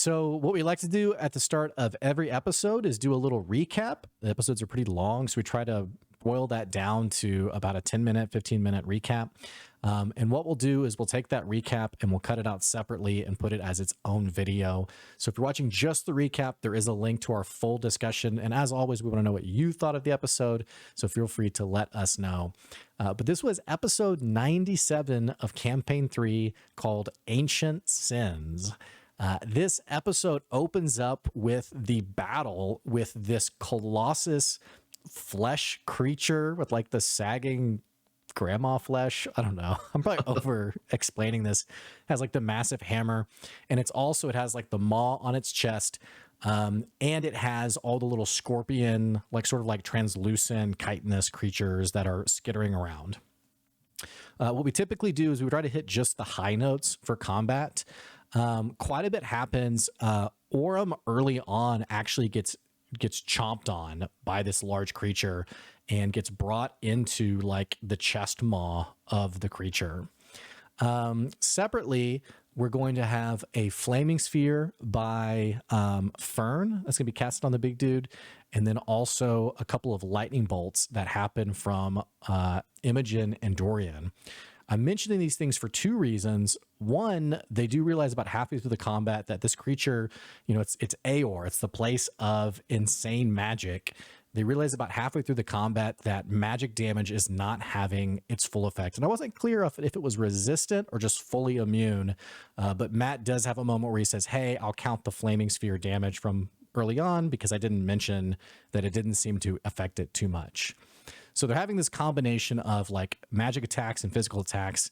So what we like to do at the start of every episode is do a little recap. The episodes are pretty long, so we try to boil that down to about a 10-minute, 15-minute recap. And what we'll do is we'll take that recap and we'll cut it out separately and put it as its own video. So if you're watching just the recap, there is a link to our full discussion. And as always, we want to know what you thought of the episode. So feel free to let us know. But this was episode 97 of Campaign 3 called Ancient Sins. This episode opens up with the battle with this Colossus flesh creature with like the sagging grandma flesh. I don't know. I'm probably over explaining this. It has like the massive hammer, and it has like the maw on its chest. And it has all the little scorpion, like sort of like translucent chitinous creatures that are skittering around. What we typically do is we try to hit just the high notes for combat. Quite a bit happens. Orem early on actually gets chomped on by this large creature and gets brought into like the chest maw of the creature. Separately, we're going to have a flaming sphere by Fern that's going to be casted on the big dude, and then also a couple of lightning bolts that happen from Imogen and Dorian. I'm mentioning these things for two reasons. One, they do realize about halfway through the combat that this creature, it's Aor, it's the place of insane magic. They realize about halfway through the combat that magic damage is not having its full effect. And I wasn't clear if it was resistant or just fully immune. But Matt does have a moment where he says, hey, I'll count the flaming sphere damage from early on because I didn't mention that it didn't seem to affect it too much. So they're having this combination of like magic attacks and physical attacks.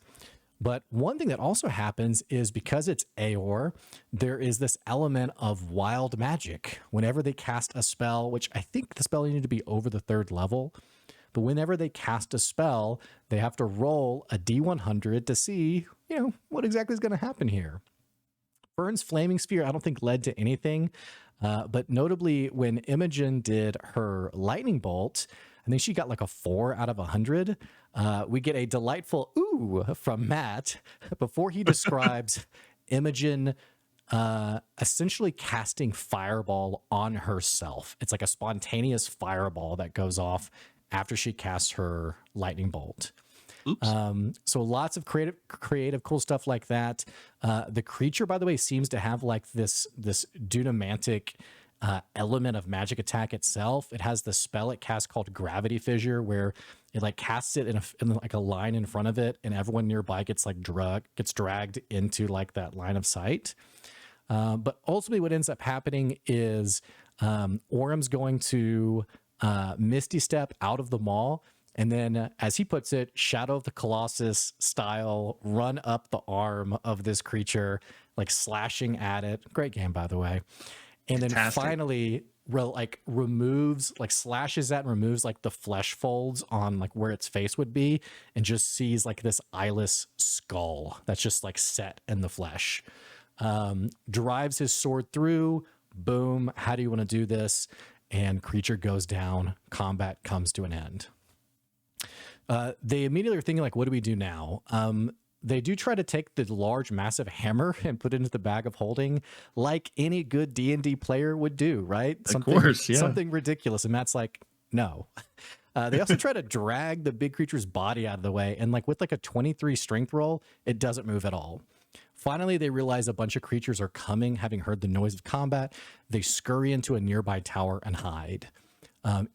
But one thing that also happens is because it's Aor, there is this element of wild magic. Whenever they cast a spell, which I think the spell needed to be over the 3rd level, but whenever they cast a spell, they have to roll a D100 to see, what exactly is going to happen here. Fern's flaming sphere, I don't think led to anything. But notably, when Imogen did her lightning bolt, I think she got like a 4 out of 100. We get a delightful ooh from Matt before he describes Imogen essentially casting fireball on herself. It's like a spontaneous fireball that goes off after she casts her lightning bolt. Oops. So lots of creative, cool stuff like that. The creature, by the way, seems to have like this dunamantic element of magic attack itself. It has the spell it casts called Gravity Fissure, where it like casts it in like a line in front of it, and everyone nearby gets dragged into like that line of sight. But ultimately, what ends up happening is Orem's going to Misty Step out of the maw. And then, as he puts it, Shadow of the Colossus style, run up the arm of this creature, like slashing at it. Great game, by the way. And then finally, slashes at and removes like the flesh folds on like where its face would be, and just sees like this eyeless skull that's just like set in the flesh. Drives his sword through. Boom. How do you want to do this? And creature goes down. Combat comes to an end. They immediately are thinking like, what do we do now? They do try to take the large, massive hammer and put it into the bag of holding, like any good D&D player would do, right? Something ridiculous. And Matt's like, no. They also try to drag the big creature's body out of the way. And like with like a 23 strength roll, it doesn't move at all. Finally, they realize a bunch of creatures are coming, having heard the noise of combat. They scurry into a nearby tower and hide.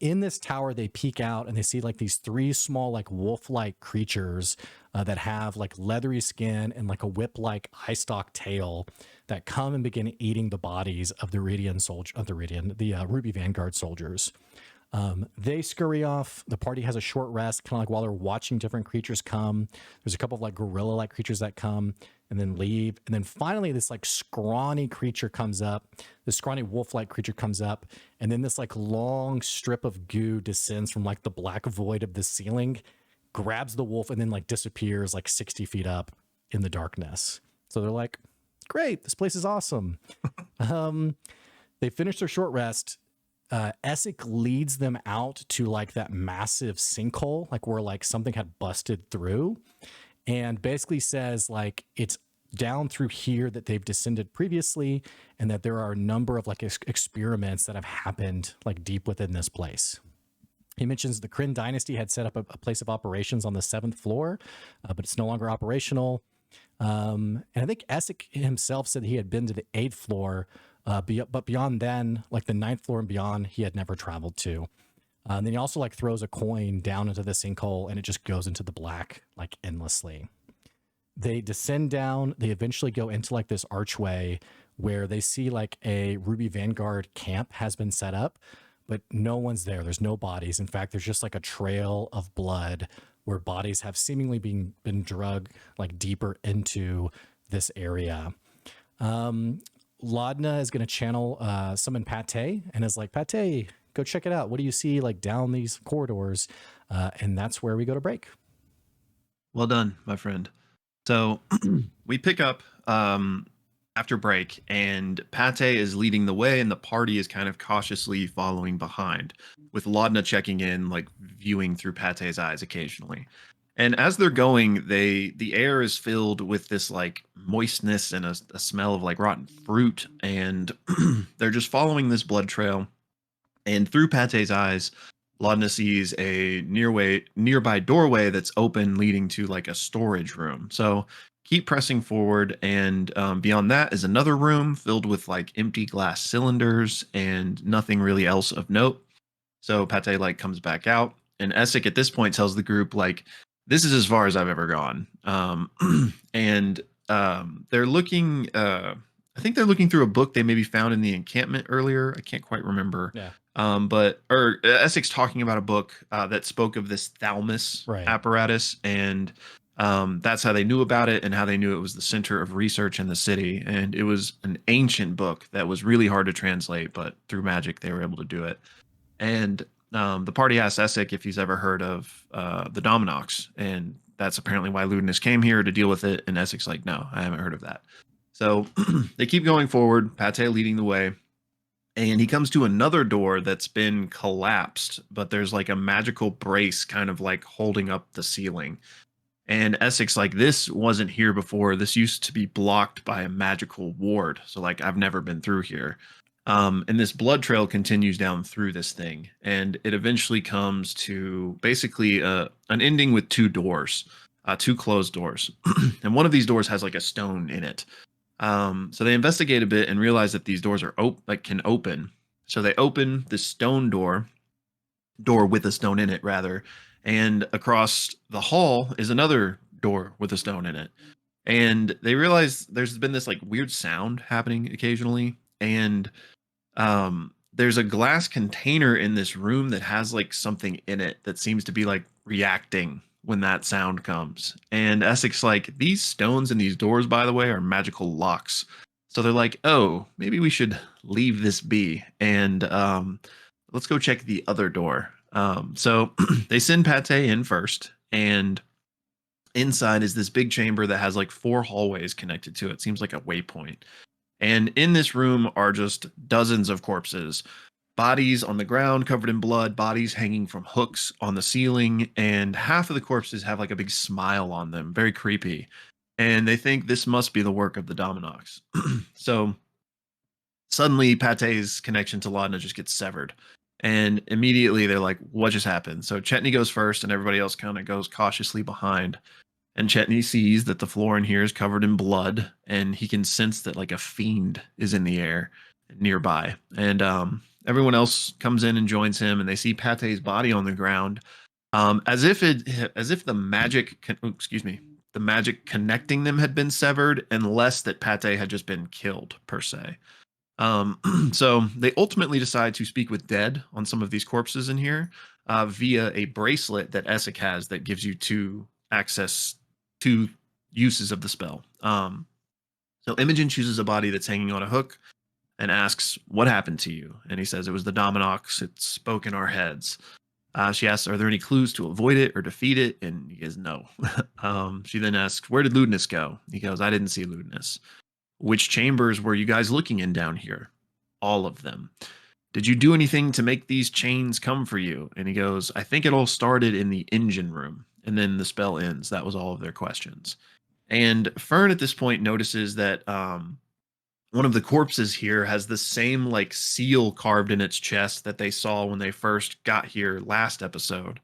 In this tower, they peek out and they see like these 3 small, like wolf-like creatures that have like leathery skin and like a whip-like eye-stalk tail that come and begin eating the bodies of the Ruby Vanguard soldiers. They scurry off. The party has a short rest, kind of like while they're watching different creatures come. There's a couple of like gorilla-like creatures that come and then leave. And then finally, this like scrawny creature comes up. This scrawny wolf-like creature comes up. And then this like long strip of goo descends from like the black void of the ceiling, grabs the wolf, and then like disappears like 60 feet up in the darkness. So they're like, great, this place is awesome. They finish their short rest. Essek leads them out to like that massive sinkhole, like where like something had busted through, and basically says like it's down through here that they've descended previously, and that there are a number of like experiments that have happened like deep within this place. He mentions the Kryn dynasty had set up a place of operations on the 7th floor, but it's no longer operational. And I think Essek himself said he had been to the 8th floor, but beyond then, like the 9th floor and beyond, he had never traveled to. And then he also like throws a coin down into the sinkhole, and it just goes into the black like endlessly. They descend down. They eventually go into like this archway where they see like a Ruby Vanguard camp has been set up, but no one's there. There's no bodies. In fact, there's just like a trail of blood where bodies have seemingly been drugged like deeper into this area. Laudna is going to channel summon Pate and is like, Pate, go check it out. What do you see like down these corridors? And that's where we go to break. Well done, my friend. So we pick up after break, and Pate is leading the way, and the party is kind of cautiously following behind, with Laudna checking in, like viewing through Pate's eyes occasionally. And as they're going, the air is filled with this like moistness and a smell of like rotten fruit, and they're just following this blood trail. And through Pate's eyes, Laudna sees a nearby doorway that's open, leading to like a storage room. So keep pressing forward, and beyond that is another room filled with like empty glass cylinders and nothing really else of note. So Pate like comes back out, and Essek at this point tells the group like, "This is as far as I've ever gone." And they're looking. I think they're looking through a book they maybe found in the encampment earlier. I can't quite remember. Yeah. But Essek's talking about a book that spoke of this thalamus apparatus, and that's how they knew about it and how they knew it was the center of research in the city. And it was an ancient book that was really hard to translate, but through magic they were able to do it. And the party asks Essek if he's ever heard of the Dominox, and that's apparently why Ludinus came here to deal with it. And Essek's like, no, I haven't heard of that. So they keep going forward, Pate leading the way. And he comes to another door that's been collapsed, but there's like a magical brace kind of like holding up the ceiling. And Essek's like, this wasn't here before. This used to be blocked by a magical ward. So like, I've never been through here. And this blood trail continues down through this thing. And it eventually comes to basically an ending with two doors, two closed doors. And one of these doors has like a stone in it. So they investigate a bit and realize that these doors are can open. So they open the stone door with a stone in it rather, and across the hall is another door with a stone in it. And they realize there's been this like weird sound happening occasionally, and there's a glass container in this room that has like something in it that seems to be like reacting when that sound comes. And Essek's like, these stones and these doors, by the way, are magical locks. So they're like, oh, maybe we should leave this be, and let's go check the other door. So they send Pate in first, and inside is this big chamber that has like 4 hallways connected to it. Seems like a waypoint. And in this room are just dozens of corpses. Bodies on the ground covered in blood, bodies hanging from hooks on the ceiling, and half of the corpses have like a big smile on them, very creepy. And they think this must be the work of the Dominox. So suddenly Pate's connection to Laudna just gets severed. And immediately they're like, what just happened? So Chetney goes first, and everybody else kind of goes cautiously behind. And Chetney sees that the floor in here is covered in blood, and he can sense that like a fiend is in the air nearby. And everyone else comes in and joins him, and they see Pate's body on the ground, as if the magic connecting them had been severed, unless that Pate had just been killed per se. So they ultimately decide to speak with dead on some of these corpses in here via a bracelet that Essek has that gives you 2 uses of the spell. So Imogen chooses a body that's hanging on a hook and asks, what happened to you? And he says, it was the Dominox. It spoke in our heads. She asks, are there any clues to avoid it or defeat it? And he goes, no. She then asks, where did Ludinus go? He goes, I didn't see Ludinus. Which chambers were you guys looking in down here? All of them. Did you do anything to make these chains come for you? And he goes, I think it all started in the engine room. And then the spell ends. That was all of their questions. And Fern at this point notices that one of the corpses here has the same like seal carved in its chest that they saw when they first got here last episode,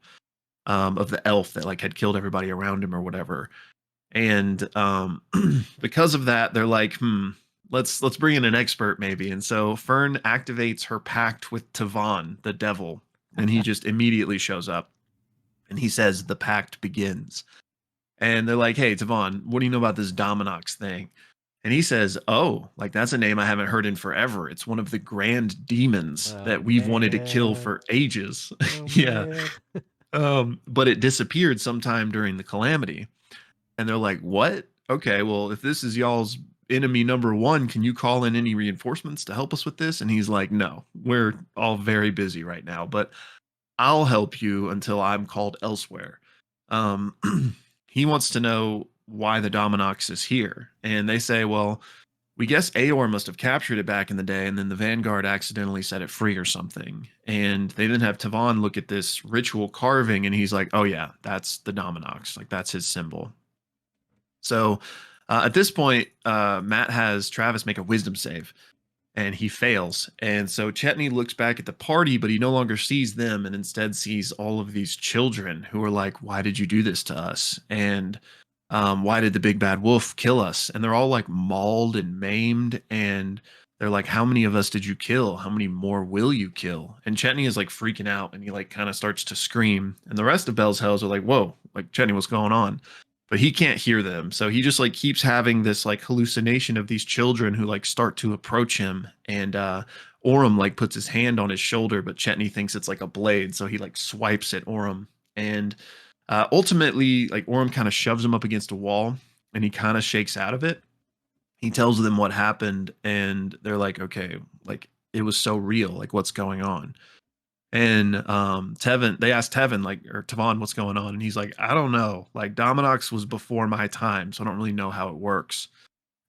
of the elf that like had killed everybody around him or whatever. And because of that, they're like, let's bring in an expert maybe. And so Fern activates her pact with Tavon, the devil, and he just immediately shows up and he says the pact begins. And they're like, hey, Tavon, what do you know about this Dominox thing? And he says, oh, like that's a name I haven't heard in forever. It's one of the grand demons that we've wanted to kill for ages. Yeah. But it disappeared sometime during the calamity. And they're like, what? Okay, well, if this is y'all's enemy number one, can you call in any reinforcements to help us with this? And he's like, no, we're all very busy right now, but I'll help you until I'm called elsewhere. Um, he wants to know why the Dominox is here. And they say, well, we guess Aor must have captured it back in the day, and then the Vanguard accidentally set it free or something. And they then have Tavon look at this ritual carving, and he's like, oh, yeah, that's the Dominox. Like, that's his symbol. So at this point, Matt has Travis make a wisdom save, and he fails. And so Chetney looks back at the party, but he no longer sees them and instead sees all of these children who are like, why did you do this to us? And why did the big bad wolf kill us? And they're all like mauled and maimed. And they're like, how many of us did you kill? How many more will you kill? And Chetney is like freaking out and he like kind of starts to scream. And the rest of Bell's Hells are like, whoa, like Chetney, what's going on? But he can't hear them. So he just like keeps having this like hallucination of these children who like start to approach him. And Orem like puts his hand on his shoulder, but Chetney thinks it's like a blade. So he like swipes at Orem. And ultimately, like Orem kind of shoves him up against a wall and he kind of shakes out of it. He tells them what happened and they're like, okay, like it was so real. Like what's going on? And Tevin, they asked Tevin, like, or Tavon, what's going on? And he's like, I don't know. Like, Dominox was before my time, so I don't really know how it works.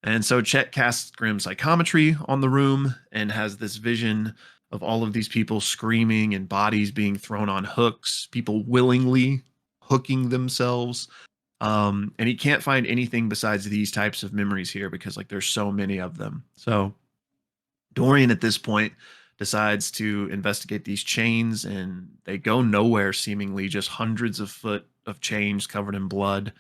And so Chet casts Grim Psychometry on the room and has this vision of all of these people screaming and bodies being thrown on hooks, people willingly hooking themselves. And he can't find anything besides these types of memories here because, like, there's so many of them. So Dorian at this point decides to investigate these chains and they go nowhere, seemingly just hundreds of foot of chains covered in blood.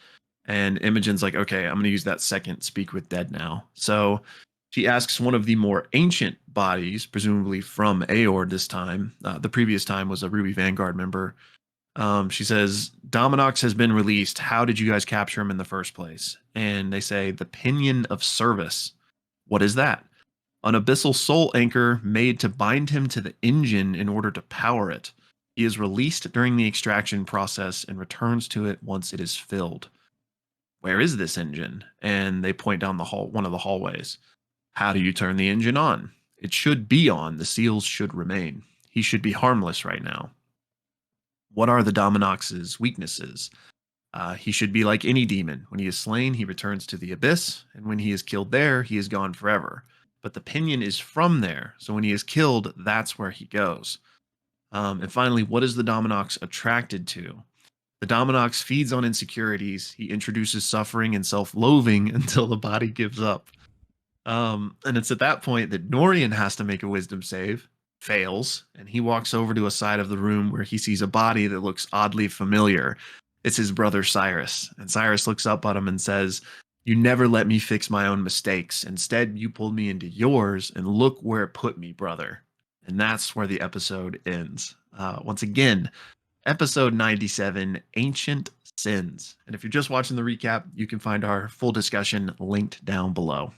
And Imogen's like, okay, I'm going to use that second speak with dead now. So she asks one of the more ancient bodies, presumably from Aord this time. The previous time was a Ruby Vanguard member. She says, Dominox has been released. How did you guys capture him in the first place? And they say, the Pinion of Service. What is that? An abyssal soul anchor made to bind him to the engine in order to power it. He is released during the extraction process and returns to it once it is filled. Where is this engine? And they point down the hall, one of the hallways. How do you turn the engine on? It should be on. The seals should remain. He should be harmless right now. What are the Dominox's weaknesses? He should be like any demon. When he is slain, he returns to the abyss, and when he is killed there, he is gone forever. But the pinion is from there, so when he is killed, that's where he goes. And finally, what is the Dominox attracted to? The Dominox feeds on insecurities. He introduces suffering and self-loathing until the body gives up. And it's at that point that Norian has to make a wisdom save, fails, and he walks over to a side of the room where he sees a body that looks oddly familiar. It's his brother Cyrus, and Cyrus looks up at him and says, you never let me fix my own mistakes. Instead, you pulled me into yours, and look where it put me, brother. And that's where the episode ends. Once again, episode 97, Ancient Sins. And if you're just watching the recap, you can find our full discussion linked down below.